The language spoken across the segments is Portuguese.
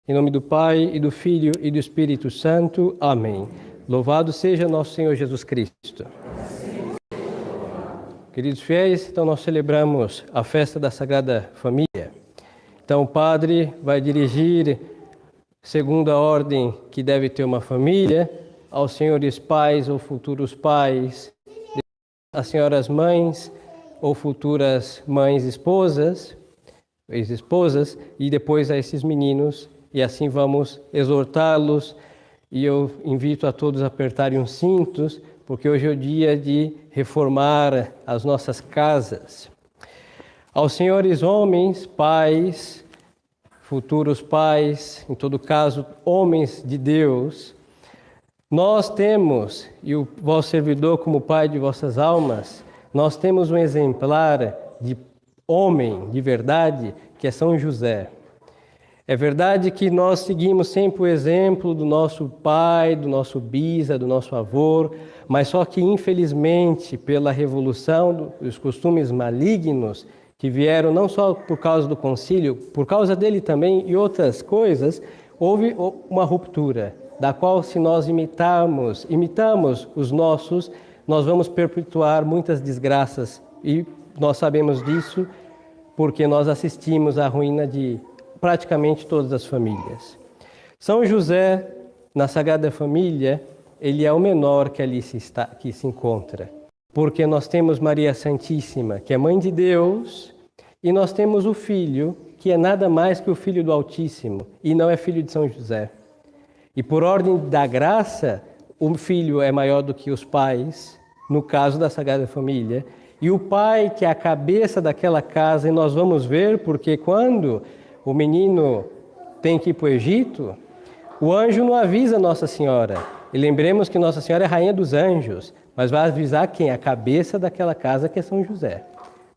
Em nome do Pai, e do Filho, e do Espírito Santo. Amém. Louvado seja nosso Senhor Jesus Cristo. Queridos fiéis, então nós celebramos a festa da Sagrada Família. Então o Padre vai dirigir, segundo a ordem que deve ter uma família, aos senhores pais ou futuros pais, às senhoras mães ou futuras mães esposas, ex-esposas, e depois a esses meninos, e assim vamos exortá-los. E eu invito a todos a apertarem os cintos, porque hoje é o dia de reformar as nossas casas. Aos senhores homens, pais, futuros pais, em todo caso, homens de Deus, nós temos, e o vosso servidor como pai de vossas almas, nós temos um exemplar de homem de verdade, que é São José. É verdade que nós seguimos sempre o exemplo do nosso pai, do nosso bisa, do nosso avô, mas só que infelizmente pela revolução dos costumes malignos que vieram não só por causa do concílio, por causa dele também e outras coisas, houve uma ruptura, da qual se nós imitamos os nossos, nós vamos perpetuar muitas desgraças e nós sabemos disso porque nós assistimos à ruína de praticamente todas as famílias. São José, na Sagrada Família, ele é o menor que ali que se encontra. Porque nós temos Maria Santíssima, que é Mãe de Deus, e nós temos o Filho, que é nada mais que o Filho do Altíssimo, e não é filho de São José. E por ordem da graça, o Filho é maior do que os pais, no caso da Sagrada Família, e o pai, que é a cabeça daquela casa, e nós vamos ver, porque quando o menino tem que ir para o Egito, o anjo não avisa Nossa Senhora. E lembremos que Nossa Senhora é rainha dos anjos, mas vai avisar quem? A cabeça daquela casa, que é São José.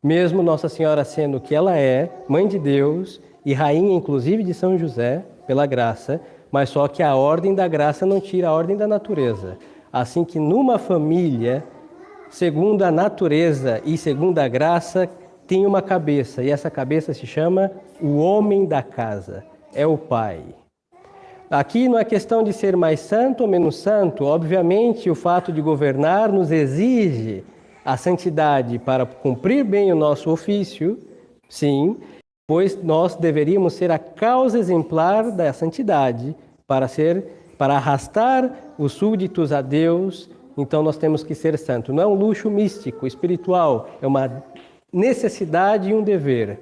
Mesmo Nossa Senhora sendo o que ela é, Mãe de Deus e rainha inclusive de São José, pela graça, mas só que a ordem da graça não tira a ordem da natureza. Assim que numa família, segundo a natureza e segundo a graça, tem uma cabeça, e essa cabeça se chama o homem da casa, é o pai. Aqui não é questão de ser mais santo ou menos santo, obviamente o fato de governar nos exige a santidade para cumprir bem o nosso ofício, sim, pois nós deveríamos ser a causa exemplar da santidade para arrastar os súditos a Deus, então nós temos que ser santos. Não é um luxo místico, espiritual, é uma necessidade e um dever.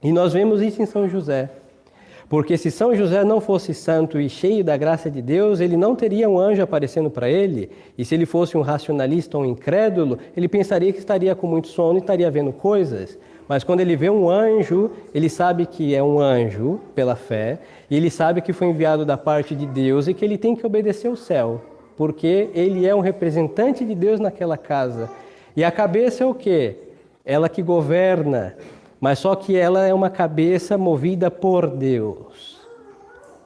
E nós vemos isso em São José. Porque se São José não fosse santo e cheio da graça de Deus, ele não teria um anjo aparecendo para ele. E se ele fosse um racionalista ou um incrédulo, ele pensaria que estaria com muito sono e estaria vendo coisas. Mas quando ele vê um anjo, ele sabe que é um anjo pela fé, e ele sabe que foi enviado da parte de Deus e que ele tem que obedecer ao céu, porque ele é um representante de Deus naquela casa. E a cabeça é o quê? Ela que governa, mas só que ela é uma cabeça movida por Deus.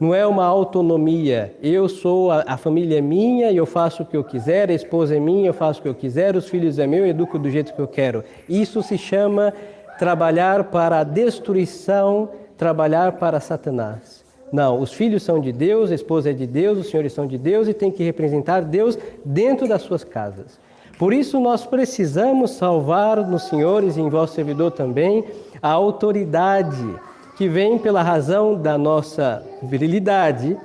Não é uma autonomia. Eu sou, a família é minha e eu faço o que eu quiser, a esposa é minha, eu faço o que eu quiser, os filhos é meu, eu educo do jeito que eu quero. Isso se chama trabalhar para a destruição, trabalhar para Satanás. Não, os filhos são de Deus, a esposa é de Deus, os senhores são de Deus e tem que representar Deus dentro das suas casas. Por isso nós precisamos salvar nos senhores e em vosso servidor também a autoridade que vem pela razão da nossa virilidade.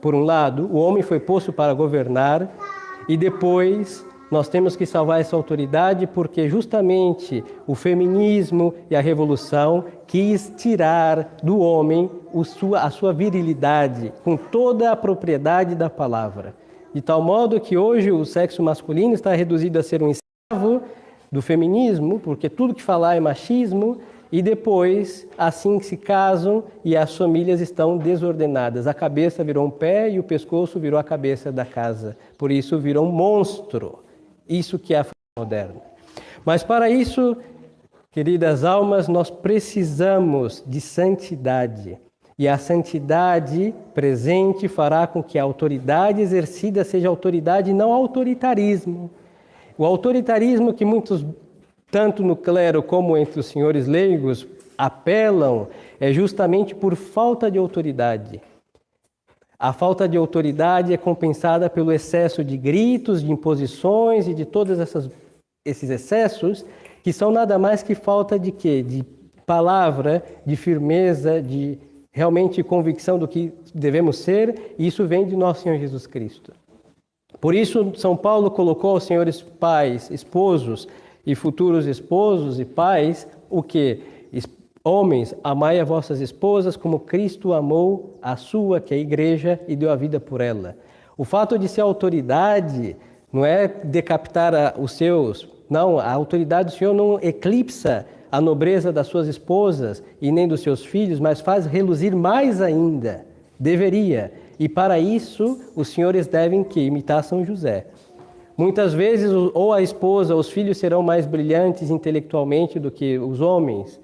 Por um lado, o homem foi posto para governar e depois nós temos que salvar essa autoridade porque justamente o feminismo e a revolução quis tirar do homem a sua virilidade com toda a propriedade da palavra. De tal modo que hoje o sexo masculino está reduzido a ser um escravo do feminismo, porque tudo que falar é machismo, e depois, assim se casam e as famílias estão desordenadas. A cabeça virou um pé e o pescoço virou a cabeça da casa. Por isso virou um monstro. Isso que é a família moderna. Mas para isso, queridas almas, nós precisamos de santidade. E a santidade presente fará com que a autoridade exercida seja autoridade e não autoritarismo. O autoritarismo que muitos, tanto no clero como entre os senhores leigos, apelam é justamente por falta de autoridade. A falta de autoridade é compensada pelo excesso de gritos, de imposições e de todos esses excessos, que são nada mais que falta de quê? De palavra, de firmeza, de realmente convicção do que devemos ser, e isso vem de nosso Senhor Jesus Cristo. Por isso, São Paulo colocou aos senhores pais, esposos e futuros esposos e pais, o quê? Homens, amai as vossas esposas como Cristo amou a sua, que é a igreja, e deu a vida por ela. O fato de ser autoridade não é decapitar os seus. Não, a autoridade do Senhor não eclipsa a nobreza das suas esposas e nem dos seus filhos, mas faz reluzir mais ainda. Deveria. E para isso, os senhores devem que imitar São José. Muitas vezes, ou a esposa, ou os filhos serão mais brilhantes intelectualmente do que os homens.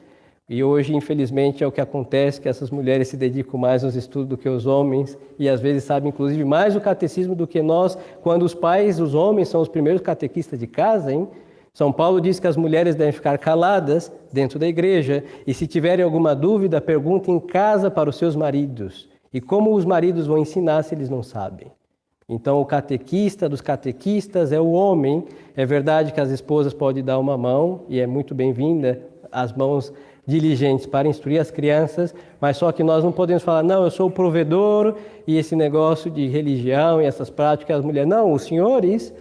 E hoje, infelizmente, é o que acontece, que essas mulheres se dedicam mais aos estudos do que os homens e às vezes sabem, inclusive, mais o catecismo do que nós, quando os pais, os homens, são os primeiros catequistas de casa, hein? São Paulo diz que as mulheres devem ficar caladas dentro da igreja e se tiverem alguma dúvida, perguntem em casa para os seus maridos. E como os maridos vão ensinar se eles não sabem? Então, o catequista dos catequistas é o homem. É verdade que as esposas podem dar uma mão e é muito bem-vinda as mãos diligentes para instruir as crianças, mas só que nós não podemos falar, não, eu sou o provedor e esse negócio de religião e essas práticas, as mulheres. Não, os senhores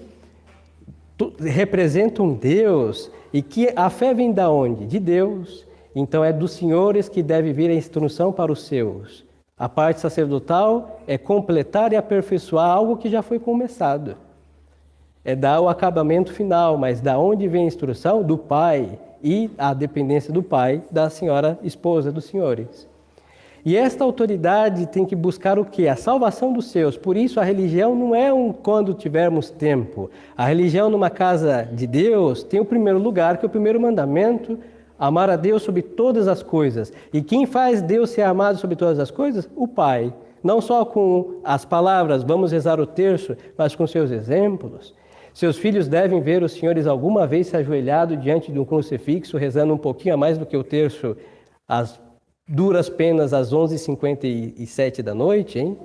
representam Deus e que a fé vem da onde? De Deus. Então é dos senhores que deve vir a instrução para os seus. A parte sacerdotal é completar e aperfeiçoar algo que já foi começado. É dar o acabamento final, mas da onde vem a instrução? Do Pai. E a dependência do pai, da senhora esposa dos senhores. E esta autoridade tem que buscar o quê? A salvação dos seus. Por isso a religião não é quando tivermos tempo. A religião numa casa de Deus tem o primeiro lugar, que é o primeiro mandamento, amar a Deus sobre todas as coisas. E quem faz Deus ser amado sobre todas as coisas? O Pai. Não só com as palavras, vamos rezar o terço, mas com seus exemplos. Seus filhos devem ver os senhores alguma vez se ajoelhado diante de um crucifixo, rezando um pouquinho a mais do que o terço, às duras penas, às 11h57 da noite, hein?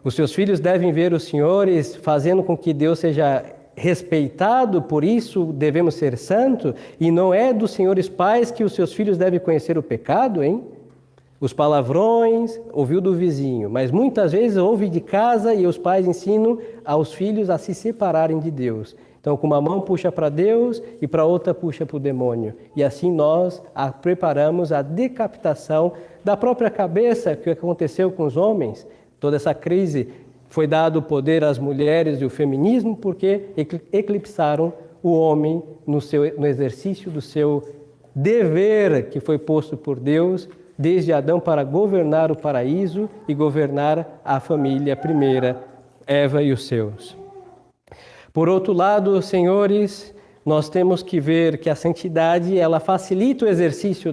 Os seus filhos devem ver os senhores fazendo com que Deus seja respeitado, por isso devemos ser santos, e não é dos senhores pais que os seus filhos devem conhecer o pecado, hein? Os palavrões, ouviu do vizinho, mas muitas vezes ouve de casa e os pais ensinam aos filhos a se separarem de Deus. Então, com uma mão puxa para Deus e para outra puxa para o demônio. E assim nós preparamos a decapitação da própria cabeça, que aconteceu com os homens. Toda essa crise foi dado o poder às mulheres e o feminismo porque eclipsaram o homem no exercício do seu dever que foi posto por Deus desde Adão para governar o paraíso e governar a família primeira, Eva e os seus. Por outro lado, senhores, nós temos que ver que a santidade ela facilita o exercício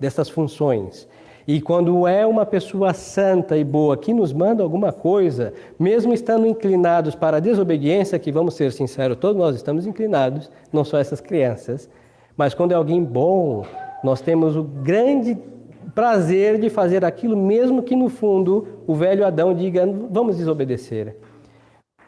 destas funções. E quando é uma pessoa santa e boa que nos manda alguma coisa, mesmo estando inclinados para a desobediência, que vamos ser sinceros, todos nós estamos inclinados, não só essas crianças, mas quando é alguém bom, nós temos o grande prazer de fazer aquilo, mesmo que no fundo o velho Adão diga, vamos desobedecer.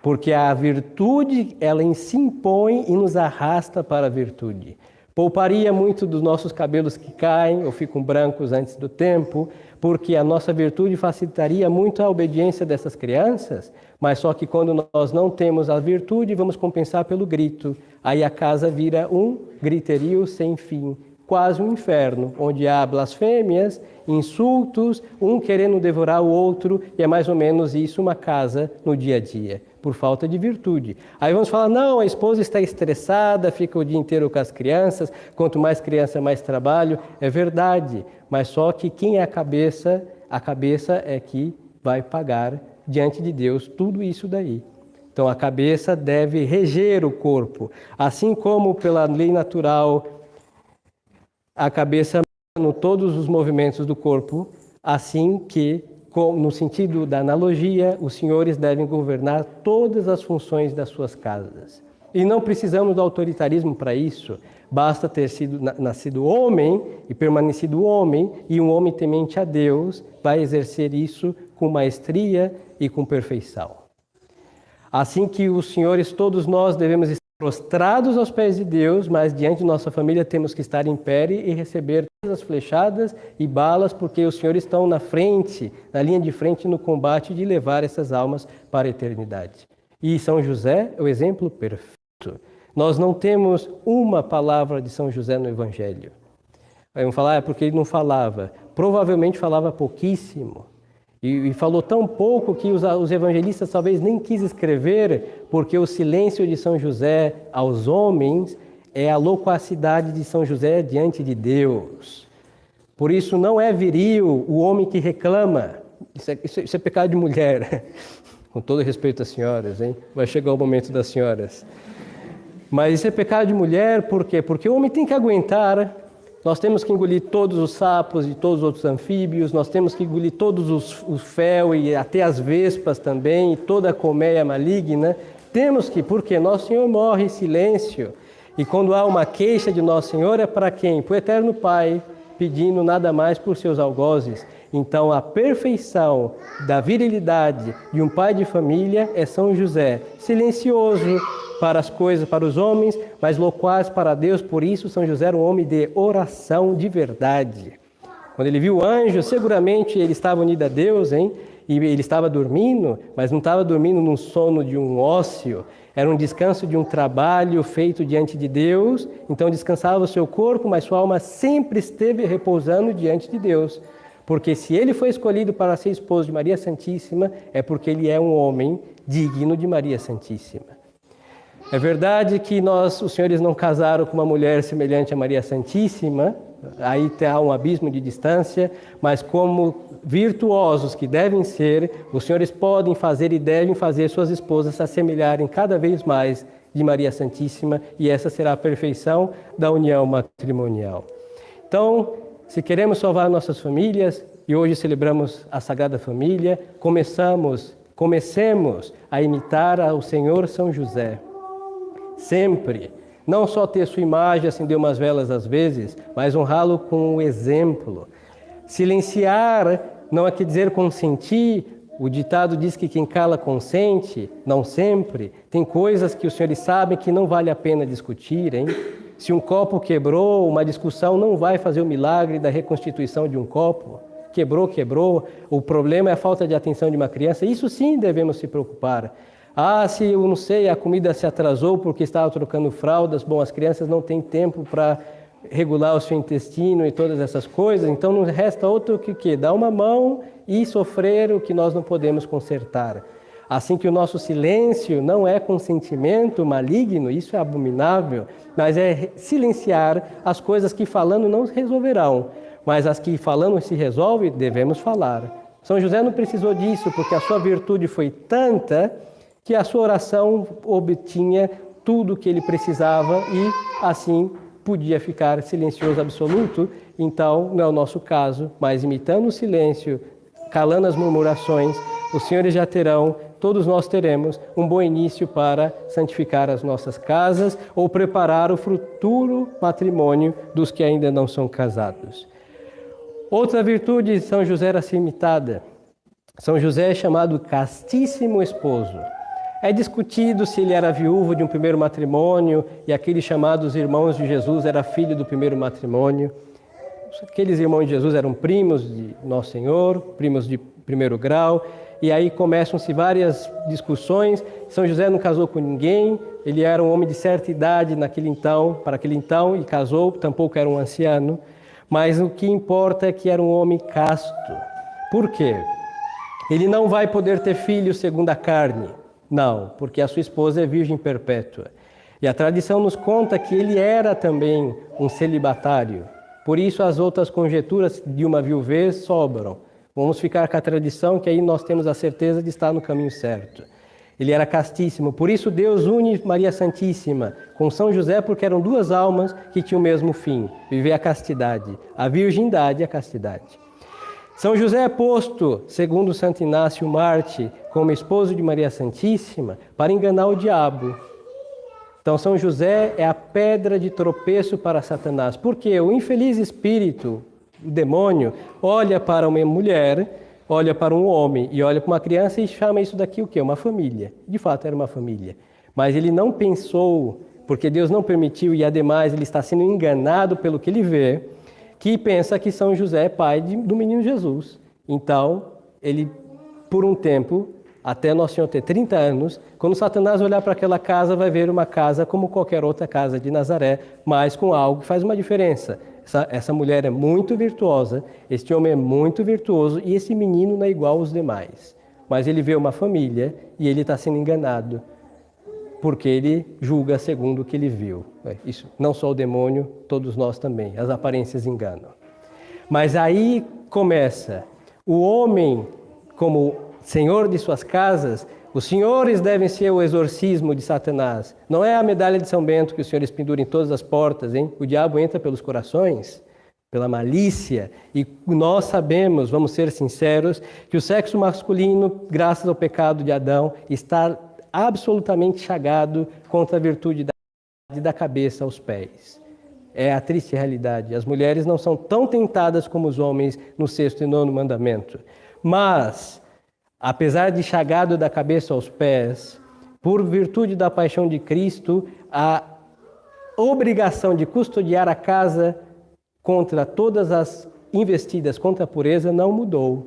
Porque a virtude, ela se impõe e nos arrasta para a virtude. Pouparia muito dos nossos cabelos que caem ou ficam brancos antes do tempo, porque a nossa virtude facilitaria muito a obediência dessas crianças, mas só que quando nós não temos a virtude, vamos compensar pelo grito. Aí a casa vira um griterio sem fim, quase um inferno, onde há blasfêmias, insultos, um querendo devorar o outro, e é mais ou menos isso uma casa no dia a dia, por falta de virtude. Aí vamos falar, não, a esposa está estressada, fica o dia inteiro com as crianças, quanto mais criança, mais trabalho. É verdade, mas só que quem é a cabeça é que vai pagar diante de Deus tudo isso daí. Então a cabeça deve reger o corpo, assim como pela lei natural a cabeça em todos os movimentos do corpo, assim que, no sentido da analogia, os senhores devem governar todas as funções das suas casas. E não precisamos do autoritarismo para isso. Basta ter sido nascido homem e permanecido homem, e um homem temente a Deus vai exercer isso com maestria e com perfeição. Assim que os senhores, todos nós devemos estar prostrados aos pés de Deus, mas diante de nossa família temos que estar em pé e receber todas as flechadas e balas, porque os senhores estão na frente, na linha de frente no combate de levar essas almas para a eternidade. E São José é o exemplo perfeito. Nós não temos uma palavra de São José no Evangelho. Aí vão falar, é porque ele não falava. Provavelmente falava pouquíssimo. E falou tão pouco que os evangelistas talvez nem quis escrever, porque o silêncio de São José aos homens é a loquacidade de São José diante de Deus. Por isso não é viril o homem que reclama. Isso é pecado de mulher. Com todo respeito às senhoras, hein? Vai chegar o momento das senhoras. Mas isso é pecado de mulher, por quê? Porque o homem tem que aguentar. Nós temos que engolir todos os sapos e todos os outros anfíbios, nós temos que engolir todos os fel e até as vespas também, e toda a colmeia maligna. Temos que, porque Nosso Senhor morre em silêncio. E quando há uma queixa de Nosso Senhor, é para quem? Para o Eterno Pai, pedindo nada mais por seus algozes. Então, a perfeição da virilidade de um pai de família é São José, silencioso para as coisas, para os homens, mas loquaz para Deus. Por isso, São José era um homem de oração de verdade. Quando ele viu o anjo, seguramente ele estava unido a Deus, hein? E ele estava dormindo, mas não estava dormindo num sono de um ócio. Era um descanso de um trabalho feito diante de Deus. Então, descansava o seu corpo, mas sua alma sempre esteve repousando diante de Deus. Porque se ele foi escolhido para ser esposo de Maria Santíssima, é porque ele é um homem digno de Maria Santíssima. É verdade que os senhores não casaram com uma mulher semelhante a Maria Santíssima, aí há um abismo de distância, mas como virtuosos que devem ser, os senhores podem fazer e devem fazer suas esposas se assemelharem cada vez mais de Maria Santíssima, e essa será a perfeição da união matrimonial. Então, se queremos salvar nossas famílias, e hoje celebramos a Sagrada Família, comecemos a imitar o Senhor São José. Sempre. Não só ter sua imagem, acender umas velas às vezes, mas honrá-lo com o exemplo. Silenciar não quer dizer consentir. O ditado diz que quem cala consente, não sempre. Tem coisas que os senhores sabem que não vale a pena discutir, hein? Se um copo quebrou, uma discussão não vai fazer o milagre da reconstituição de um copo. Quebrou. O problema é a falta de atenção de uma criança. Isso sim devemos se preocupar. Se eu não sei, a comida se atrasou porque estava trocando fraldas. Bom, as crianças não têm tempo para regular o seu intestino e todas essas coisas. Então não resta outro que dar uma mão e sofrer o que nós não podemos consertar. Assim que o nosso silêncio não é consentimento maligno, isso é abominável, mas é silenciar as coisas que falando não resolverão, mas as que falando se resolve, devemos falar. São José não precisou disso, porque a sua virtude foi tanta que a sua oração obtinha tudo o que ele precisava e assim podia ficar silencioso absoluto. Então, não é o nosso caso, mas imitando o silêncio, calando as murmurações, os senhores já terão, todos nós teremos, um bom início para santificar as nossas casas ou preparar o futuro matrimônio dos que ainda não são casados. Outra virtude de São José era ser imitada. São José é chamado castíssimo esposo. É discutido se ele era viúvo de um primeiro matrimônio e aqueles chamados irmãos de Jesus era filho do primeiro matrimônio. Aqueles irmãos de Jesus eram primos de Nosso Senhor, primos de primeiro grau, e aí começam-se várias discussões. São José não casou com ninguém, ele era um homem de certa idade para aquele então, e casou, tampouco era um anciano, mas o que importa é que era um homem casto. Por quê? Ele não vai poder ter filhos segundo a carne. Não, porque a sua esposa é virgem perpétua. E a tradição nos conta que ele era também um celibatário. Por isso as outras conjecturas de uma viuvez sobram. Vamos ficar com a tradição que aí nós temos a certeza de estar no caminho certo. Ele era castíssimo. Por isso Deus une Maria Santíssima com São José, porque eram duas almas que tinham o mesmo fim, viver a castidade, a virgindade e a castidade. São José é posto, segundo Santo Inácio Marte, como esposo de Maria Santíssima, para enganar o diabo. Então, São José é a pedra de tropeço para Satanás. Porque o infeliz espírito, o demônio, olha para uma mulher, olha para um homem e olha para uma criança e chama isso daqui o quê? Uma família. De fato, era uma família. Mas ele não pensou, porque Deus não permitiu e, ademais, ele está sendo enganado pelo que ele vê, que pensa que São José é pai do menino Jesus. Então, ele, por um tempo, até Nosso Senhor ter 30 anos, quando Satanás olhar para aquela casa, vai ver uma casa como qualquer outra casa de Nazaré, mas com algo que faz uma diferença. Essa mulher é muito virtuosa, este homem é muito virtuoso e esse menino não é igual aos demais. Mas ele vê uma família e ele está sendo enganado, porque ele julga segundo o que ele viu. Isso, não só o demônio, todos nós também. As aparências enganam. Mas aí começa. O homem, como senhor de suas casas, os senhores devem ser o exorcismo de Satanás. Não é a medalha de São Bento que os senhores penduram em todas as portas, hein? O diabo entra pelos corações, pela malícia. E nós sabemos, vamos ser sinceros, que o sexo masculino, graças ao pecado de Adão, está absolutamente chagado contra a virtude da cabeça aos pés. É a triste realidade. As mulheres não são tão tentadas como os homens no 6º e 9º mandamento. Mas, apesar de chagado da cabeça aos pés, por virtude da paixão de Cristo, a obrigação de custodiar a casa contra todas as investidas contra a pureza não mudou.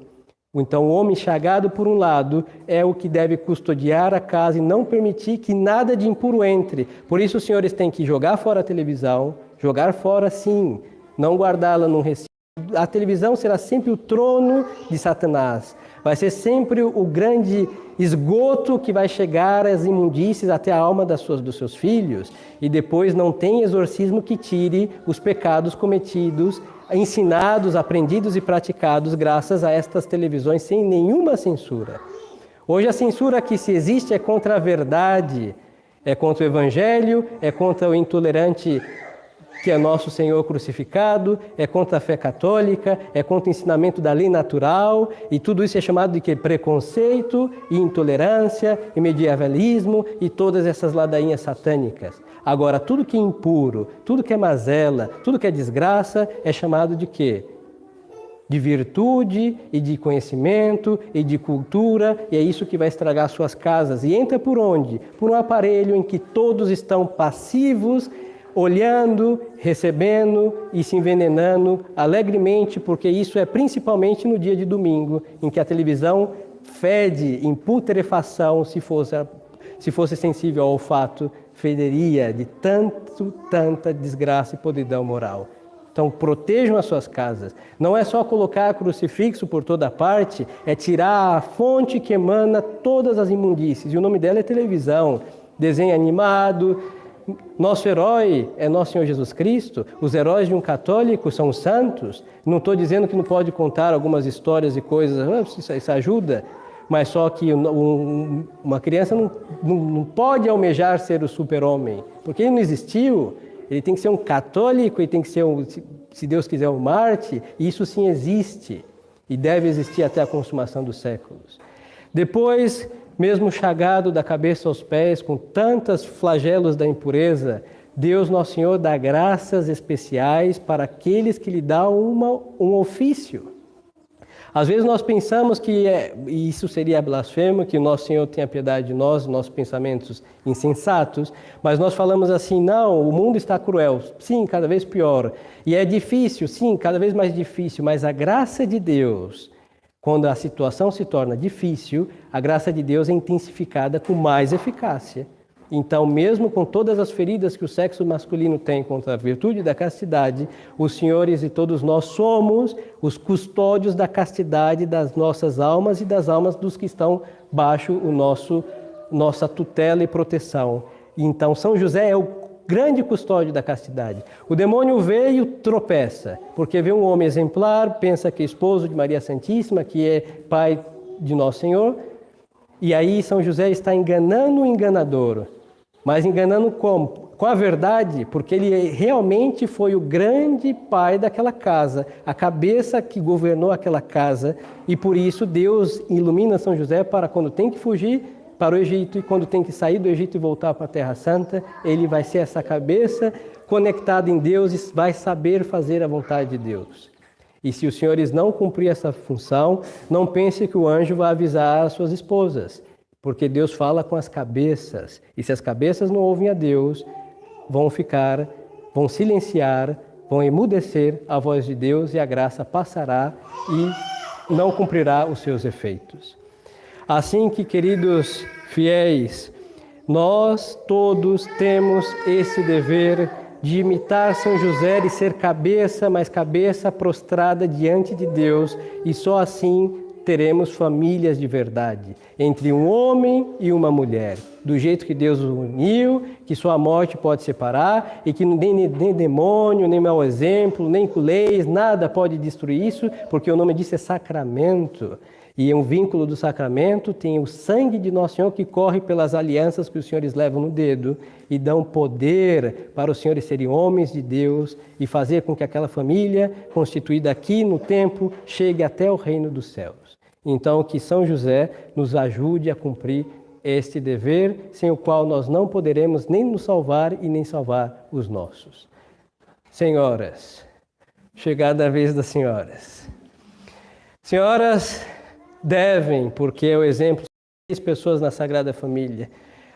Então, o homem chagado, por um lado, é o que deve custodiar a casa e não permitir que nada de impuro entre. Por isso, os senhores têm que jogar fora a televisão, jogar fora, sim, não guardá-la num recinto. A televisão será sempre o trono de Satanás. Vai ser sempre o grande esgoto que vai chegar às imundícies até a alma dos seus filhos. E depois não tem exorcismo que tire os pecados cometidos, ensinados, aprendidos e praticados graças a estas televisões sem nenhuma censura. Hoje a censura que se existe é contra a verdade, é contra o Evangelho, é contra o intolerante que é nosso Senhor crucificado, é contra a fé católica, é contra o ensinamento da lei natural, e tudo isso é chamado de que? Preconceito, e intolerância, e medievalismo, e todas essas ladainhas satânicas. Agora, tudo que é impuro, tudo que é mazela, tudo que é desgraça, é chamado de quê? De virtude, e de conhecimento, e de cultura, e é isso que vai estragar suas casas. E entra por onde? Por um aparelho em que todos estão passivos, olhando, recebendo e se envenenando alegremente, porque isso é principalmente no dia de domingo, em que a televisão fede em putrefação, se fosse sensível ao olfato, federia de tanta desgraça e podridão moral. Então, protejam as suas casas. Não é só colocar crucifixo por toda parte, é tirar a fonte que emana todas as imundícies. E o nome dela é televisão, desenho animado. Nosso herói é Nosso Senhor Jesus Cristo. Os heróis de um católico são os santos. Não estou dizendo que não pode contar algumas histórias e coisas, isso ajuda, mas só que uma criança não pode almejar ser o super-homem, porque ele não existiu. Ele tem que ser um católico, ele tem que ser, se Deus quiser, um Marte, e isso sim existe, e deve existir até a consumação dos séculos. Depois, mesmo chagado da cabeça aos pés, com tantos flagelos da impureza, Deus Nosso Senhor dá graças especiais para aqueles que lhe dão um ofício. Às vezes nós pensamos que isso seria blasfemo, que o Nosso Senhor tenha piedade de nós, nossos pensamentos insensatos, mas nós falamos assim, não, o mundo está cruel, sim, cada vez pior, e é difícil, sim, cada vez mais difícil, mas a graça de Deus, quando a situação se torna difícil, a graça de Deus é intensificada com mais eficácia. Então, mesmo com todas as feridas que o sexo masculino tem contra a virtude da castidade, os senhores e todos nós somos os custódios da castidade das nossas almas e das almas dos que estão baixo nossa tutela e proteção. Então, São José é o grande custódio da castidade. O demônio veio, tropeça, porque vê um homem exemplar, pensa que é esposo de Maria Santíssima, que é pai de Nosso Senhor, e aí São José está enganando o enganador. Mas enganando como? Com a verdade, porque ele realmente foi o grande pai daquela casa, a cabeça que governou aquela casa, e por isso Deus ilumina São José para quando tem que fugir, para o Egito, e quando tem que sair do Egito e voltar para a Terra Santa, ele vai ser essa cabeça conectada em Deus e vai saber fazer a vontade de Deus. E se os senhores não cumprir essa função, não pense que o anjo vai avisar as suas esposas, porque Deus fala com as cabeças, e se as cabeças não ouvem a Deus, vão silenciar, vão emudecer a voz de Deus, e a graça passará e não cumprirá os seus efeitos. Assim que, queridos fiéis, nós todos temos esse dever de imitar São José, de ser cabeça, mas cabeça prostrada diante de Deus, e só assim teremos famílias de verdade, entre um homem e uma mulher, do jeito que Deus os uniu, que só a morte pode separar, e que nem demônio, nem mau exemplo, nem leis, nada pode destruir isso, porque o nome disso é sacramento. E um vínculo do sacramento tem o sangue de Nosso Senhor que corre pelas alianças que os senhores levam no dedo e dão poder para os senhores serem homens de Deus e fazer com que aquela família, constituída aqui no tempo, chegue até o reino dos céus. Então, que São José nos ajude a cumprir este dever, sem o qual nós não poderemos nem nos salvar e nem salvar os nossos. Senhoras, chegada a vez das senhoras. Senhoras devem, porque é o exemplo de 6 pessoas na Sagrada Família,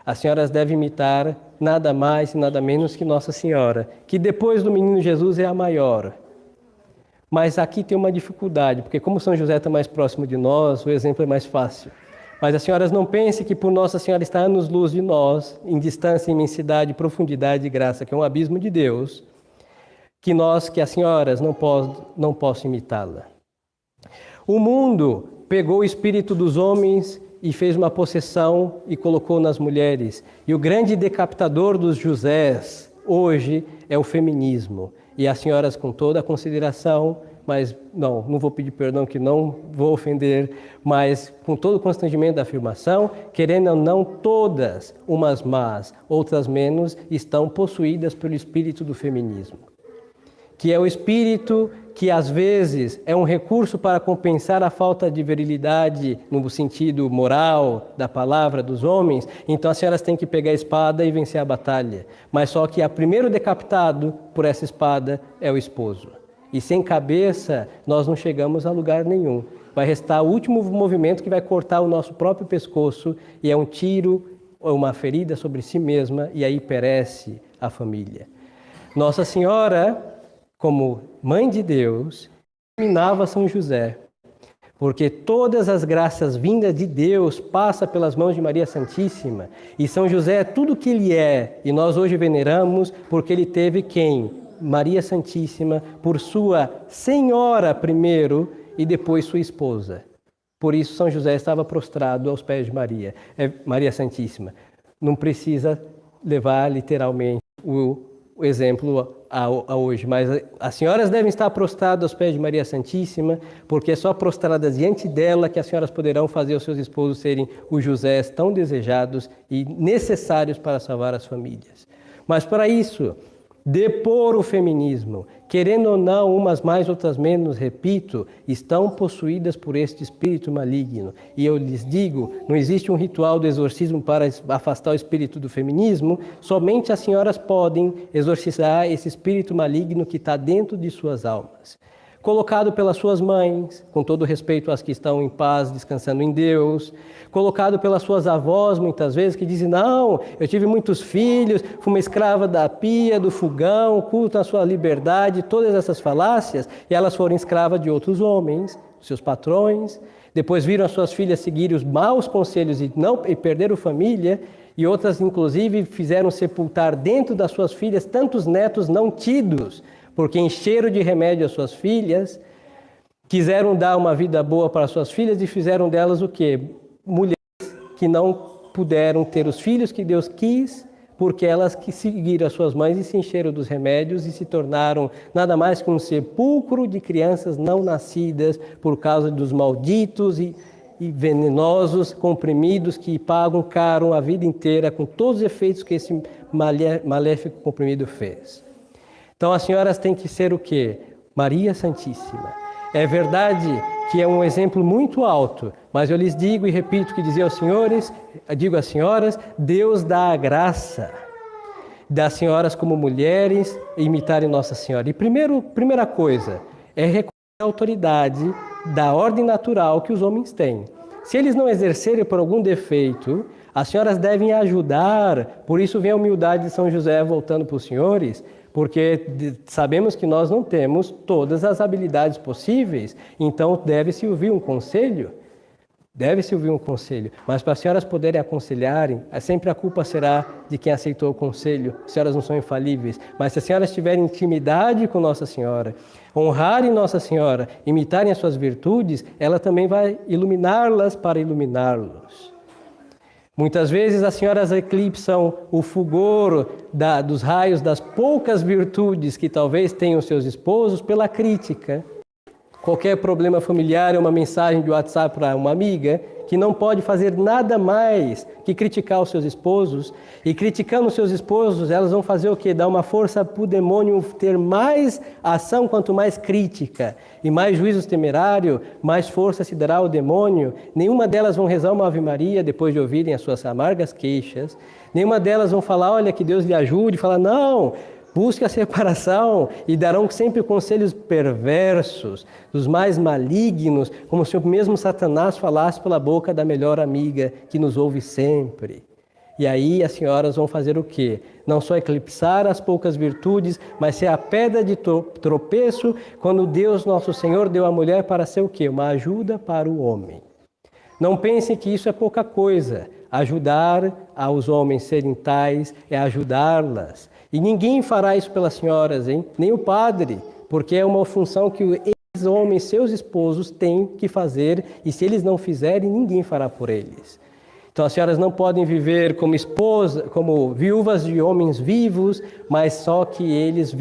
as senhoras devem imitar nada mais e nada menos que Nossa Senhora, que depois do menino Jesus é a maior. Mas aqui tem uma dificuldade, porque como São José está mais próximo de nós, o exemplo é mais fácil. Mas as senhoras não pensem que por Nossa Senhora estar anos-luz de nós, em distância, imensidade, profundidade e graça, que é um abismo de Deus, que as senhoras não possam imitá-la. O mundo pegou o espírito dos homens e fez uma possessão e colocou nas mulheres. E o grande decapitador dos Josés hoje é o feminismo. E as senhoras, com toda a consideração, mas não vou pedir perdão, que não vou ofender, mas com todo o constrangimento da afirmação, querendo ou não, todas, umas más, outras menos, estão possuídas pelo espírito do feminismo. Que é o espírito que às vezes é um recurso para compensar a falta de virilidade no sentido moral da palavra dos homens, então as senhoras têm que pegar a espada e vencer a batalha. Mas só que o primeiro decapitado por essa espada é o esposo. E sem cabeça nós não chegamos a lugar nenhum. Vai restar o último movimento que vai cortar o nosso próprio pescoço, e é um tiro ou uma ferida sobre si mesma, e aí perece a família. Nossa Senhora, como Mãe de Deus, iluminava São José, porque todas as graças vindas de Deus passam pelas mãos de Maria Santíssima, e São José é tudo o que ele é, e nós hoje veneramos porque ele teve quem? Maria Santíssima, por sua Senhora primeiro e depois sua esposa. Por isso São José estava prostrado aos pés de Maria Santíssima. Não precisa levar literalmente o exemplo a hoje, mas as senhoras devem estar prostradas aos pés de Maria Santíssima, porque é só prostradas diante dela que as senhoras poderão fazer os seus esposos serem os Josés tão desejados e necessários para salvar as famílias. Mas para isso, depor o feminismo, querendo ou não, umas mais, outras menos, repito, estão possuídas por este espírito maligno. E eu lhes digo, não existe um ritual do exorcismo para afastar o espírito do feminismo, somente as senhoras podem exorcizar esse espírito maligno que está dentro de suas almas. Colocado pelas suas mães, com todo respeito às que estão em paz, descansando em Deus, colocado pelas suas avós, muitas vezes, que dizem, não, eu tive muitos filhos, fui uma escrava da pia, do fogão, culto à sua liberdade, todas essas falácias, e elas foram escravas de outros homens, seus patrões, depois viram as suas filhas seguirem os maus conselhos e perderam família, e outras, inclusive, fizeram sepultar dentro das suas filhas tantos netos não tidos, porque encheram de remédio as suas filhas, quiseram dar uma vida boa para as suas filhas e fizeram delas o quê? Mulheres que não puderam ter os filhos que Deus quis, porque elas que seguiram as suas mães e se encheram dos remédios e se tornaram nada mais que um sepulcro de crianças não nascidas por causa dos malditos e venenosos comprimidos que pagam caro a vida inteira com todos os efeitos que esse maléfico comprimido fez. Então as senhoras têm que ser o quê? Maria Santíssima. É verdade que é um exemplo muito alto, mas eu lhes digo e repito que dizia aos senhores, digo às senhoras, Deus dá a graça das senhoras como mulheres imitarem Nossa Senhora. E primeira coisa é reconhecer a autoridade da ordem natural que os homens têm. Se eles não exercerem por algum defeito, as senhoras devem ajudar, por isso vem a humildade de São José voltando para os senhores, porque sabemos que nós não temos todas as habilidades possíveis, então deve-se ouvir um conselho. Deve-se ouvir um conselho, mas para as senhoras poderem aconselharem, sempre a culpa será de quem aceitou o conselho. As senhoras não são infalíveis, mas se as senhoras tiverem intimidade com Nossa Senhora, honrarem Nossa Senhora, imitarem as suas virtudes, ela também vai iluminá-las para iluminá-los. Muitas vezes as senhoras eclipsam o fulgor dos raios das poucas virtudes que talvez tenham seus esposos pela crítica. Qualquer problema familiar é uma mensagem de WhatsApp para uma amiga que não pode fazer nada mais que criticar os seus esposos. E criticando os seus esposos, elas vão fazer o quê? Dar uma força para o demônio ter mais ação quanto mais crítica. E mais juízos temerário, mais força se dará ao demônio. Nenhuma delas vão rezar uma Ave Maria depois de ouvirem as suas amargas queixas. Nenhuma delas vão falar, olha, que Deus lhe ajude. Falar, não, busque a separação e darão sempre conselhos perversos, dos mais malignos, como se o mesmo Satanás falasse pela boca da melhor amiga que nos ouve sempre. E aí as senhoras vão fazer o quê? Não só eclipsar as poucas virtudes, mas ser a pedra de tropeço quando Deus, nosso Senhor, deu a mulher para ser o quê? Uma ajuda para o homem. Não pensem que isso é pouca coisa. Ajudar aos homens serem tais é ajudá-las. E ninguém fará isso pelas senhoras, hein? Nem o padre, porque é uma função que esses homens, seus esposos, têm que fazer, e se eles não fizerem, ninguém fará por eles. Então as senhoras não podem viver como viúvas de homens vivos, mas só que eles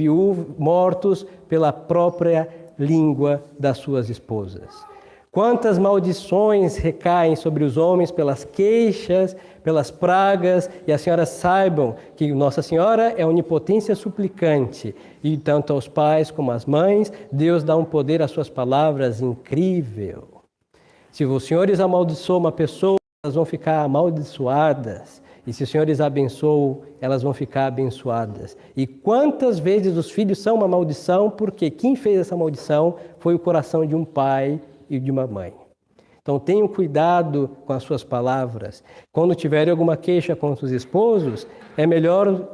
mortos pela própria língua das suas esposas. Quantas maldições recaem sobre os homens pelas queixas, pelas pragas, e as senhoras saibam que Nossa Senhora é onipotência suplicante, e tanto aos pais como às mães, Deus dá um poder às suas palavras incrível. Se os senhores amaldiçoam uma pessoa, elas vão ficar amaldiçoadas, e se os senhores abençoam, elas vão ficar abençoadas. E quantas vezes os filhos são uma maldição, porque quem fez essa maldição foi o coração de um pai e de uma mãe. Então tenham cuidado com as suas palavras. Quando tiverem alguma queixa contra os esposos, é melhor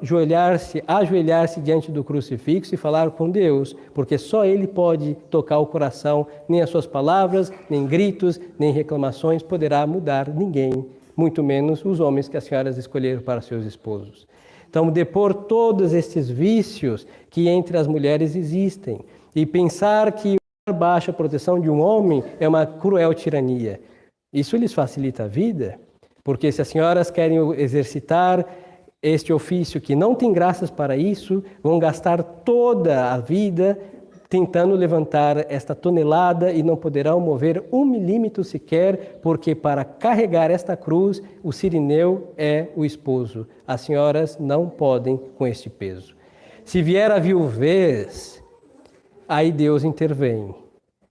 ajoelhar-se diante do crucifixo e falar com Deus, porque só Ele pode tocar o coração, nem as suas palavras, nem gritos, nem reclamações poderá mudar ninguém, muito menos os homens que as senhoras escolheram para seus esposos. Então, depor todos estes vícios que entre as mulheres existem e pensar que baixa proteção de um homem é uma cruel tirania. Isso lhes facilita a vida, porque se as senhoras querem exercitar este ofício que não tem graças para isso, vão gastar toda a vida tentando levantar esta tonelada e não poderão mover 1 milímetro sequer, porque para carregar esta cruz, o sirineu é o esposo. As senhoras não podem com este peso. Se vier a viuvez, aí Deus intervém.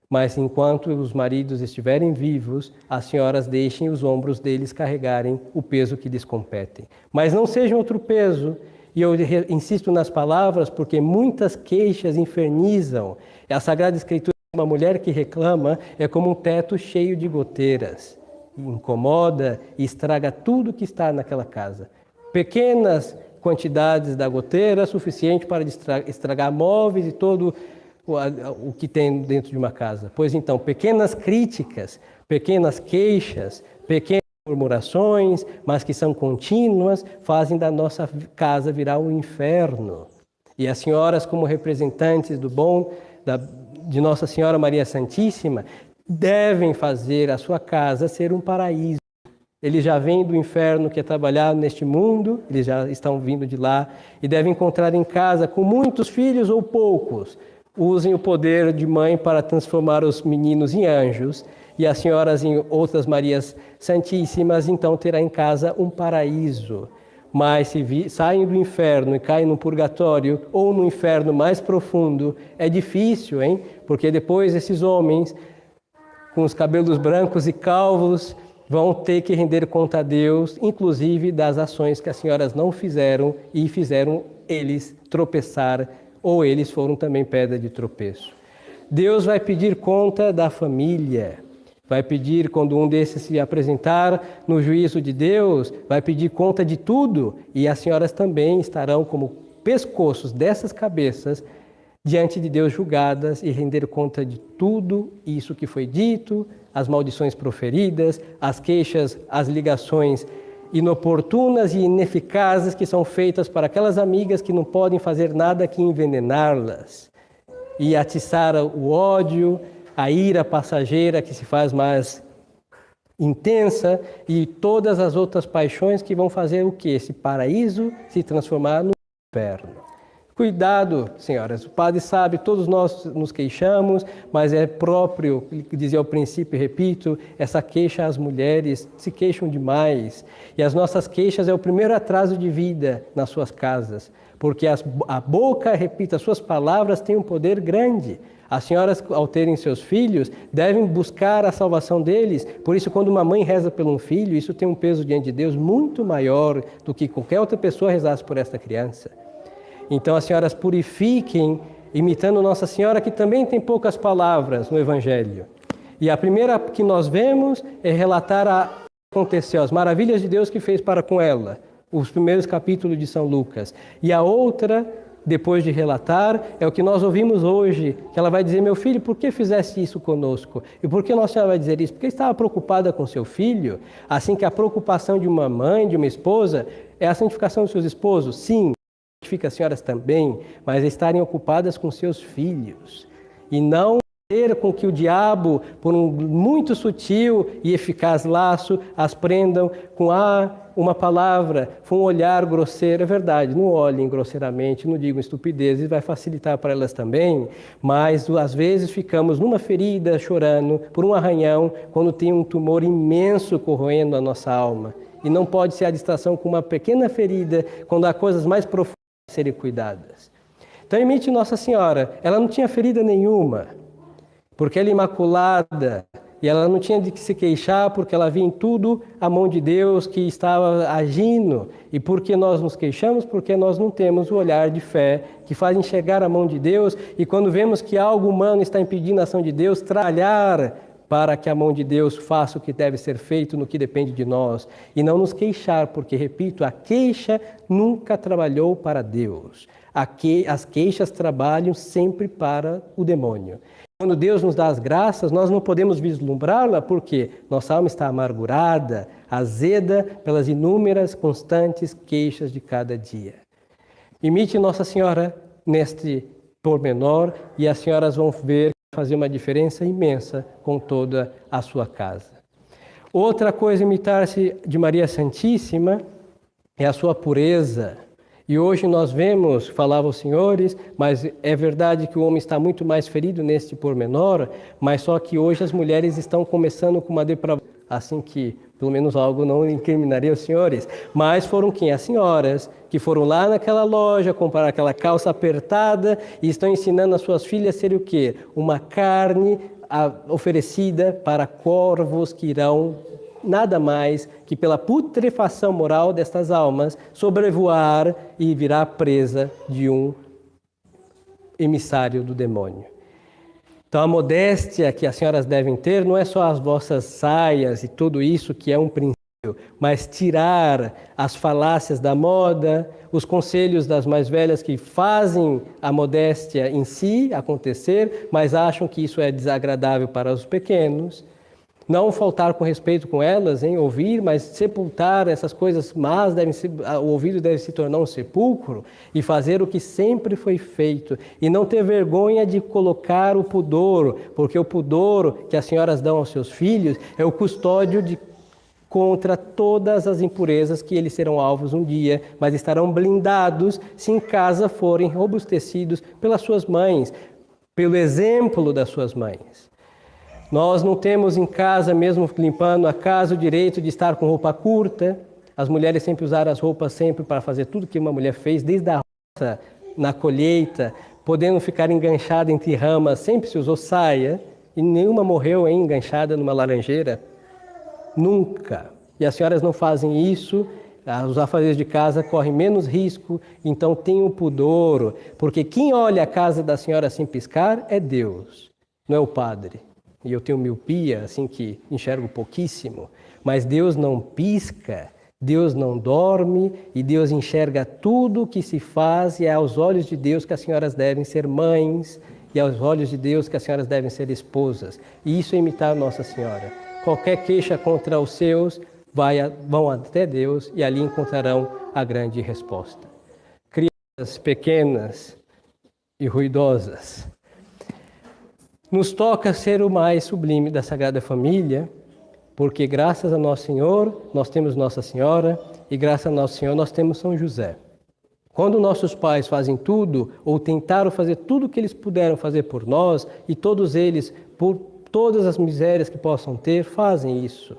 Mas enquanto os maridos estiverem vivos, as senhoras deixem os ombros deles carregarem o peso que lhes compete. Mas não seja outro peso. E eu insisto nas palavras porque muitas queixas infernizam. A Sagrada Escritura, uma mulher que reclama, é como um teto cheio de goteiras. Incomoda e estraga tudo que está naquela casa. Pequenas quantidades da goteira, suficiente para estragar móveis e todo o que tem dentro de uma casa. Pois então, pequenas críticas, pequenas queixas, pequenas murmurações, mas que são contínuas, fazem da nossa casa virar um inferno. E as senhoras, como representantes de Nossa Senhora Maria Santíssima, devem fazer a sua casa ser um paraíso. Eles já vêm do inferno que é trabalhar neste mundo, eles já estão vindo de lá, e devem encontrar em casa, com muitos filhos ou poucos, usem o poder de mãe para transformar os meninos em anjos e as senhoras em outras Marias Santíssimas, então terá em casa um paraíso. Mas se saem do inferno e caem no purgatório ou no inferno mais profundo, é difícil, hein? Porque depois esses homens com os cabelos brancos e calvos, vão ter que render conta a Deus, inclusive das ações que as senhoras não fizeram e fizeram eles tropeçar, ou eles foram também pedra de tropeço. Deus vai pedir conta da família, vai pedir, quando um desses se apresentar no juízo de Deus, vai pedir conta de tudo, e as senhoras também estarão como pescoços dessas cabeças diante de Deus julgadas e render conta de tudo isso que foi dito, as maldições proferidas, as queixas, as ligações inoportunas e ineficazes que são feitas para aquelas amigas que não podem fazer nada que envenená-las e atiçar o ódio, a ira passageira que se faz mais intensa e todas as outras paixões que vão fazer o que? Esse paraíso se transformar no inferno. Cuidado, senhoras, o padre sabe, todos nós nos queixamos, mas é próprio, dizia ao princípio e repito, essa queixa às mulheres se queixam demais. E as nossas queixas é o primeiro atraso de vida nas suas casas, porque a boca, repito, as suas palavras têm um poder grande. As senhoras, ao terem seus filhos, devem buscar a salvação deles. Por isso, quando uma mãe reza por um filho, isso tem um peso diante de Deus muito maior do que qualquer outra pessoa rezasse por esta criança. Então, as senhoras purifiquem, imitando Nossa Senhora, que também tem poucas palavras no Evangelho. E a primeira que nós vemos é relatar o que aconteceu, as maravilhas de Deus que fez para com ela, os primeiros capítulos de São Lucas. E a outra, depois de relatar, é o que nós ouvimos hoje, que ela vai dizer: meu filho, por que fizeste isso conosco? E por que Nossa Senhora vai dizer isso? Porque estava preocupada com seu filho, assim que a preocupação de uma mãe, de uma esposa, é a santificação dos seus esposos. Sim, santifica as senhoras também, mas estarem ocupadas com seus filhos. E não ter com que o diabo, por um muito sutil e eficaz laço, as prendam com uma palavra, com um olhar grosseiro. É verdade, não olhem grosseiramente, não digam estupidezes, vai facilitar para elas também, mas às vezes ficamos numa ferida chorando por um arranhão, quando tem um tumor imenso corroendo a nossa alma. E não pode ser a distração com uma pequena ferida, quando há coisas mais profundas a serem cuidadas. Então imite Nossa Senhora, ela não tinha ferida nenhuma, porque ela é imaculada, e ela não tinha de que se queixar, porque ela via em tudo a mão de Deus que estava agindo. E por que nós nos queixamos? Porque nós não temos o olhar de fé que faz enxergar a mão de Deus, e quando vemos que algo humano está impedindo a ação de Deus, trabalhar para que a mão de Deus faça o que deve ser feito no que depende de nós. E não nos queixar, porque, repito, a queixa nunca trabalhou para Deus. As queixas trabalham sempre para o demônio. Quando Deus nos dá as graças, nós não podemos vislumbrá-la porque nossa alma está amargurada, azeda pelas inúmeras, constantes queixas de cada dia. Imite Nossa Senhora neste pormenor e as senhoras vão ver fazer uma diferença imensa com toda a sua casa. Outra coisa, imitar-se de Maria Santíssima, é a sua pureza. E hoje nós vemos, falavam os senhores, mas é verdade que o homem está muito mais ferido neste pormenor, mas só que hoje as mulheres estão começando com uma depravação, assim que, pelo menos algo não incriminaria os senhores, mas foram quem? As senhoras, que foram lá naquela loja comprar aquela calça apertada e estão ensinando as suas filhas a ser o quê? Uma carne oferecida para corvos que irão nada mais que pela putrefação moral destas almas sobrevoar e virar presa de um emissário do demônio. Então a modéstia que as senhoras devem ter não é só as vossas saias e tudo isso que é um princípio, mas tirar as falácias da moda, os conselhos das mais velhas que fazem a modéstia em si acontecer, mas acham que isso é desagradável para os pequenos. Não faltar com respeito com elas, ouvir, mas sepultar essas coisas más, o ouvido deve se tornar um sepulcro e fazer o que sempre foi feito. E não ter vergonha de colocar o pudor, porque o pudor que as senhoras dão aos seus filhos é o custódio contra todas as impurezas que eles serão alvos um dia, mas estarão blindados se em casa forem robustecidos pelas suas mães, pelo exemplo das suas mães. Nós não temos em casa, mesmo limpando a casa, o direito de estar com roupa curta. As mulheres sempre usaram as roupas sempre para fazer tudo que uma mulher fez, desde a roça, na colheita, podendo ficar enganchada entre ramas, sempre se usou saia. e nenhuma morreu enganchada numa laranjeira? Nunca. E as senhoras não fazem isso, os afazeres de casa correm menos risco, então tenham pudor, porque quem olha a casa da senhora sem piscar é Deus, não é o padre. E eu tenho miopia, assim que enxergo pouquíssimo, mas Deus não pisca, Deus não dorme e Deus enxerga tudo o que se faz, e é aos olhos de Deus que as senhoras devem ser mães e aos olhos de Deus que as senhoras devem ser esposas. E isso é imitar Nossa Senhora. Qualquer queixa contra os seus, vão até Deus e ali encontrarão a grande resposta. Crianças pequenas e ruidosas, nos toca ser o mais sublime da Sagrada Família, porque graças a Nosso Senhor, nós temos Nossa Senhora, e graças a Nosso Senhor, nós temos São José. Quando nossos pais fazem tudo, ou tentaram fazer tudo o que eles puderam fazer por nós, e todos eles, por todas as misérias que possam ter, fazem isso.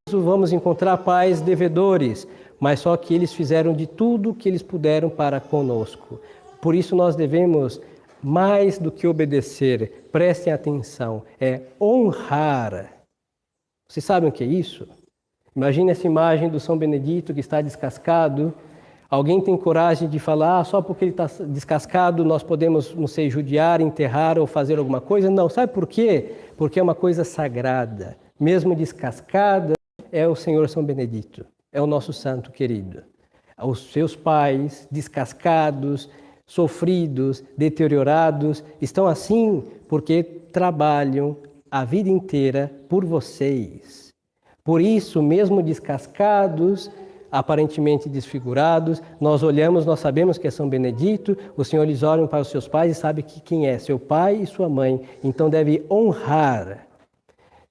Vamos encontrar pais devedores, mas só que eles fizeram de tudo o que eles puderam para conosco. Por isso nós devemos, mais do que obedecer, prestem atenção, é honrar. Vocês sabem o que é isso? Imagine essa imagem do São Benedito que está descascado. Alguém tem coragem de falar, só porque ele está descascado nós podemos, não sei, judiar, enterrar ou fazer alguma coisa? Não, sabe por quê? Porque é uma coisa sagrada. Mesmo descascada, é o Senhor São Benedito, é o nosso santo querido. Os seus pais, descascados, sofridos, deteriorados, estão assim porque trabalham a vida inteira por vocês. Por isso, mesmo descascados, aparentemente desfigurados, nós olhamos, nós sabemos que é São Benedito, os senhores olham para os seus pais e sabem que quem é, seu pai e sua mãe, então deve honrar.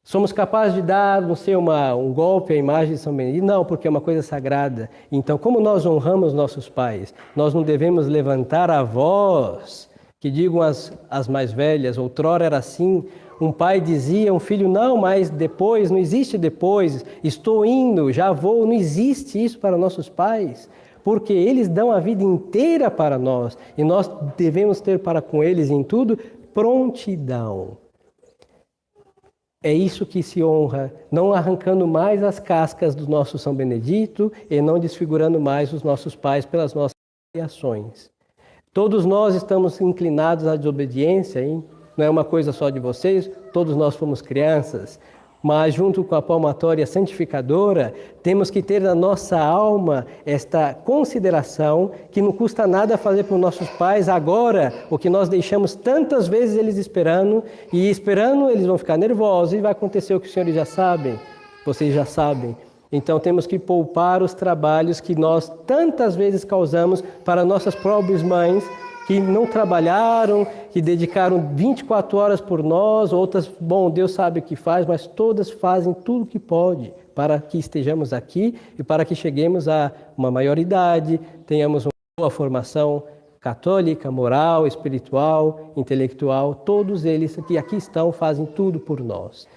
Somos capazes de dar, não sei, um golpe à imagem de São Benedito? Não, porque é uma coisa sagrada. Então, como nós honramos nossos pais, nós não devemos levantar a voz, que digam as mais velhas, outrora era assim, um pai dizia, um filho, não, mas depois, não existe depois, estou indo, já vou, não existe isso para nossos pais, porque eles dão a vida inteira para nós, e nós devemos ter para com eles em tudo prontidão. É isso que se honra, não arrancando mais as cascas do nosso São Benedito e não desfigurando mais os nossos pais pelas nossas ações. Todos nós estamos inclinados à desobediência, hein? Não é uma coisa só de vocês, todos nós fomos crianças, mas junto com a palmatória santificadora, temos que ter na nossa alma esta consideração que não custa nada fazer para os nossos pais agora, o que nós deixamos tantas vezes eles esperando, e esperando eles vão ficar nervosos e vai acontecer o que os senhores já sabem, vocês já sabem. Então temos que poupar os trabalhos que nós tantas vezes causamos para nossas próprias mães, que não trabalharam, que dedicaram 24 horas por nós, outras, bom, Deus sabe o que faz, mas todas fazem tudo o que pode para que estejamos aqui e para que cheguemos a uma maior idade, tenhamos uma boa formação católica, moral, espiritual, intelectual, todos eles que aqui estão fazem tudo por nós.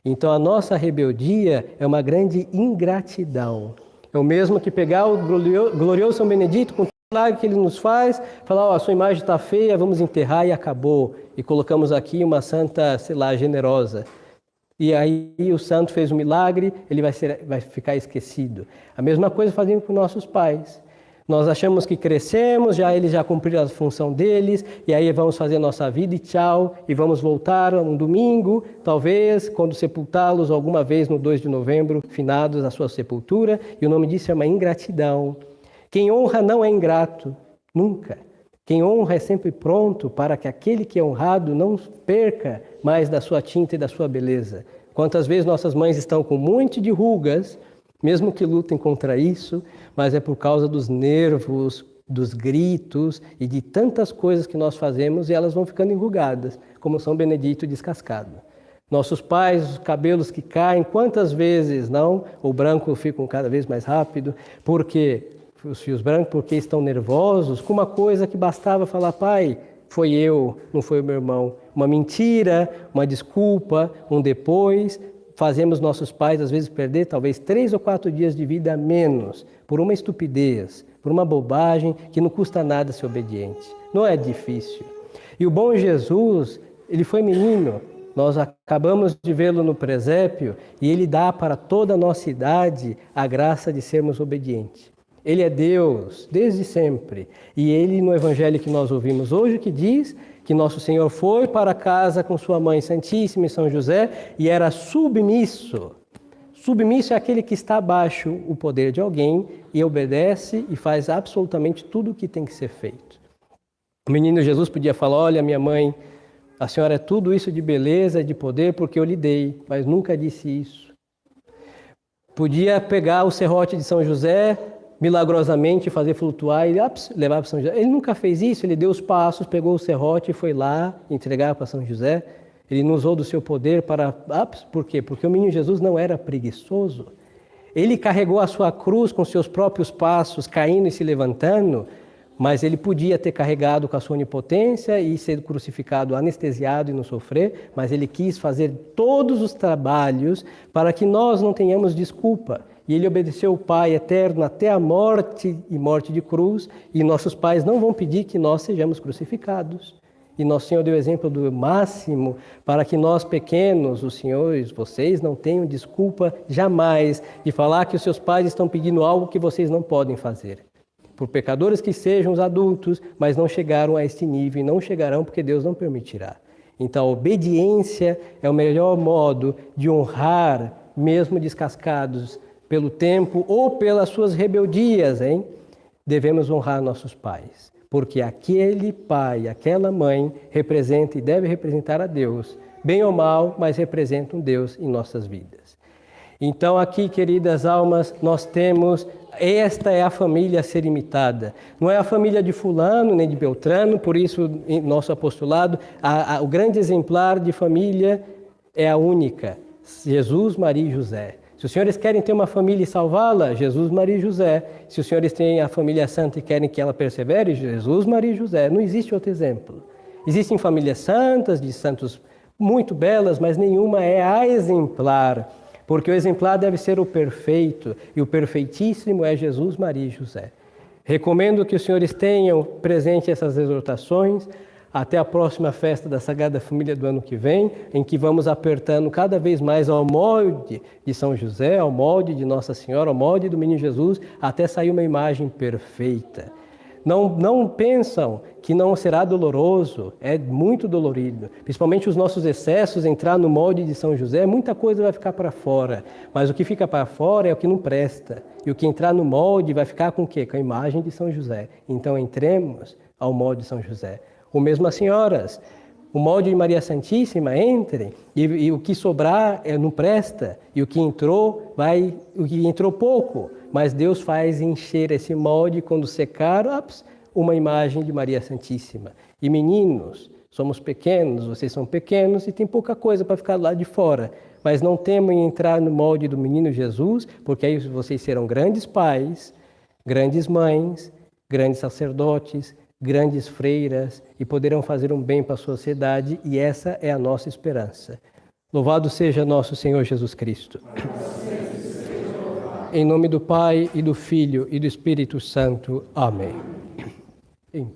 Então a nossa rebeldia é uma grande ingratidão. É o mesmo que pegar o glorioso São Benedito com que ele nos faz, falar, a sua imagem está feia, vamos enterrar e acabou. E colocamos aqui uma santa, sei lá, generosa. E aí o santo fez um milagre, ele vai ficar esquecido. A mesma coisa fazemos com nossos pais. Nós achamos que crescemos, eles já cumpriram a função deles, e aí vamos fazer a nossa vida e tchau, e vamos voltar um domingo, talvez, quando sepultá-los alguma vez no 2 de novembro, finados à sua sepultura, e o nome disso é uma ingratidão. Quem honra não é ingrato, nunca. Quem honra é sempre pronto para que aquele que é honrado não perca mais da sua tinta e da sua beleza. Quantas vezes nossas mães estão com um monte de rugas, mesmo que lutem contra isso, mas é por causa dos nervos, dos gritos e de tantas coisas que nós fazemos, e elas vão ficando enrugadas, como São Benedito descascado. Nossos pais, os cabelos que caem, quantas vezes não? O branco fica cada vez mais rápido, porque os fios brancos, porque estão nervosos com uma coisa que bastava falar, pai, foi eu, não foi o meu irmão. Uma mentira, uma desculpa, um depois. Fazemos nossos pais, às vezes, perder talvez 3 ou 4 dias de vida a menos, por uma estupidez, por uma bobagem que não custa nada ser obediente. Não é difícil. E o bom Jesus, ele foi menino, nós acabamos de vê-lo no presépio, e ele dá para toda a nossa idade a graça de sermos obedientes. Ele é Deus desde sempre. E ele, no evangelho que nós ouvimos hoje, que diz que nosso Senhor foi para casa com sua mãe Santíssima e São José e era submisso. Submisso é aquele que está abaixo o poder de alguém e obedece e faz absolutamente tudo o que tem que ser feito. O menino Jesus podia falar: olha, minha mãe, a senhora é tudo isso de beleza, de poder, porque eu lhe dei, mas nunca disse isso. Podia pegar o serrote de São José, milagrosamente fazer flutuar e levar para São José. Ele nunca fez isso, ele deu os passos, pegou o serrote e foi lá entregar para São José. Ele não usou do seu poder para... Por quê? Porque o menino Jesus não era preguiçoso. Ele carregou a sua cruz com seus próprios passos, caindo e se levantando, mas ele podia ter carregado com a sua onipotência e ser crucificado, anestesiado e não sofrer, mas ele quis fazer todos os trabalhos para que nós não tenhamos desculpa. E ele obedeceu o Pai eterno até a morte e morte de cruz, e nossos pais não vão pedir que nós sejamos crucificados. E nosso Senhor deu exemplo do máximo para que nós pequenos, os senhores, vocês, não tenham desculpa jamais de falar que os seus pais estão pedindo algo que vocês não podem fazer. Por pecadores que sejam os adultos, mas não chegaram a este nível e não chegarão porque Deus não permitirá. Então a obediência é o melhor modo de honrar, mesmo descascados pelo tempo ou pelas suas rebeldias, hein? Devemos honrar nossos pais. Porque aquele pai, aquela mãe representa e deve representar a Deus, bem ou mal, mas representa um Deus em nossas vidas. Então aqui, queridas almas, nós temos, esta é a família a ser imitada. Não é a família de fulano nem de Beltrano, por isso em nosso apostolado, o grande exemplar de família é a única, Jesus, Maria e José. Se os senhores querem ter uma família e salvá-la, Jesus, Maria e José. Se os senhores têm a família santa e querem que ela persevere, Jesus, Maria e José. Não existe outro exemplo. Existem famílias santas, de santos muito belas, mas nenhuma é a exemplar. Porque o exemplar deve ser o perfeito, e o perfeitíssimo é Jesus, Maria e José. Recomendo que os senhores tenham presente essas exortações. Até a próxima festa da Sagrada Família do ano que vem, em que vamos apertando cada vez mais ao molde de São José, ao molde de Nossa Senhora, ao molde do Menino Jesus, até sair uma imagem perfeita. Não pensam que não será doloroso, é muito dolorido. Principalmente os nossos excessos, entrar no molde de São José, muita coisa vai ficar para fora. Mas o que fica para fora é o que não presta. E o que entrar no molde vai ficar com o quê? Com a imagem de São José. Então entremos ao molde de São José. Ou mesmo as senhoras, o molde de Maria Santíssima, entrem, e o que sobrar não presta, e o que entrou pouco, mas Deus faz encher esse molde, quando secar, uma imagem de Maria Santíssima. E meninos, somos pequenos, vocês são pequenos e tem pouca coisa para ficar lá de fora, mas não temem entrar no molde do menino Jesus, porque aí vocês serão grandes pais, grandes mães, grandes sacerdotes, grandes freiras e poderão fazer um bem para a sociedade, e essa é a nossa esperança. Louvado seja nosso Senhor Jesus Cristo. Em nome do Pai, e do Filho, e do Espírito Santo. Amém.